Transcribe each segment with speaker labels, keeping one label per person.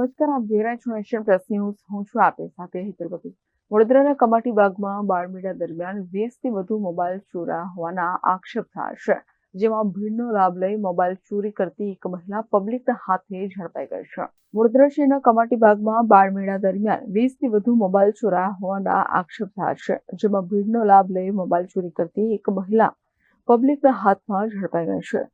Speaker 1: નમસ્કાર, આપ જોઈ રહ્યા છો નેશન પ્લસ ન્યૂઝ. હું છું આપની સાથે હેતલ કપૂર. વડોદરાના કમાટી બાગમાં બાળમેળા દરમિયાન 20થી વધુ મોબાઈલ ચોરાયા હોવાના આક્ષેપ થયા છે, જેમાં ભીડનો લાભ લઈ મોબાઈલ ચોરી કરતી એક મહિલા પબ્લિકના હાથે ઝડપાઈ ગઈ છે. વડોદરા શહેરના કમાટી બાગમાં બાળમેળા દરમિયાન 20થી વધુ મોબાઈલ ચોરાયા હોવાના આક્ષેપ થયા છે, જેમાં ભીડનો લાભ લઈ મોબાઈલ ચોરી કરતી એક મહિલા પબ્લિકના હાથમાં ઝડપાઈ ગઈ છે,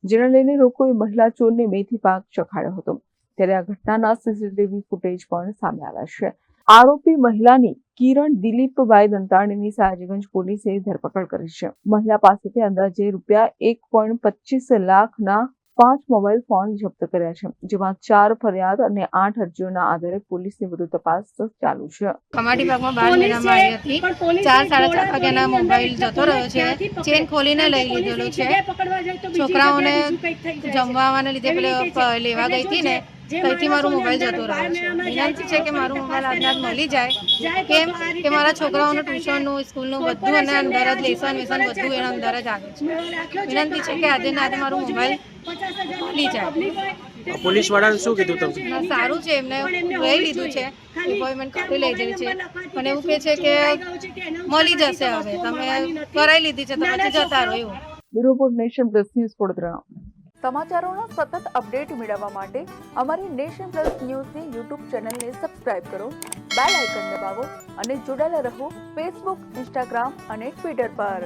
Speaker 1: જેને લઈને લોકોએ મહિલા ચોરને મેથી પાક ચખાડ્યો હતો. ત્યારે આ ઘટનાના સીસીટીવી ફૂટેજ પણ સામે આવ્યા છે. આરોપી મહિલાની કિરણ દિલીપભાઈ દંતાણીની સયાજીગંજ પોલીસે ધરપકડ કરી છે. મહિલા પાસેથી અંદાજે ₹1.25 લાખના 5 મોબાઈલ ફોન જપ્ત કર્યા છે, જેમાં 4 ફરિયાદ અને 8 અરજીઓના આધારે પોલીસની વધુ તપાસ ચાલુ છે.
Speaker 2: કમાટી બાગમાં બાળ મેળામાં આવી હતી. 4-4:30 વાગ્યાના મોબાઈલ જતો રહ્યો છે. ચેન ખોલીને લઈ લીધેલો છે. છોકરાઓને જમવાને લીધે પેલે લેવા ગઈ હતી ને, ત્યાંથી મારો મોબાઈલ જતો રહ્યો છે. વિનંતી છે કે મારો મોબાઈલ આજના મળી જાય, કેમ કે મારા છોકરાઓનું ટ્યુશનનું, સ્કૂલનું બધું અને અંદર જ લેસન વેસન બધું એના અંદર જ આવે છે. વિનંતી છે કે આજે ના મારું મોબાઈલ મળી જાય.
Speaker 3: પોલીસ વાળાને શું કીધું તમે?
Speaker 2: સારું છે, એમને લઈ લીધું છે, એપોઇન્ટમેન્ટ કરી લઈ જાય છે, પણ એવું કહે છે કે મળી જશે. હવે તમે કરાવી લીધી છે તો પછી જતા રહો એવું.
Speaker 1: Bureau report, nation plus news, Vadodara.
Speaker 4: સમાચારોનો સતત અપડેટ મેળવવા માટે અમારી નેશન પ્લસ ન્યૂઝની યુટ્યુબ ચેનલને સબસ્ક્રાઇબ કરો, બેલ આઇકન દબાવો અને જોડાયેલા રહો ફેસબુક, ઇન્સ્ટાગ્રામ અને ટ્વિટર પર.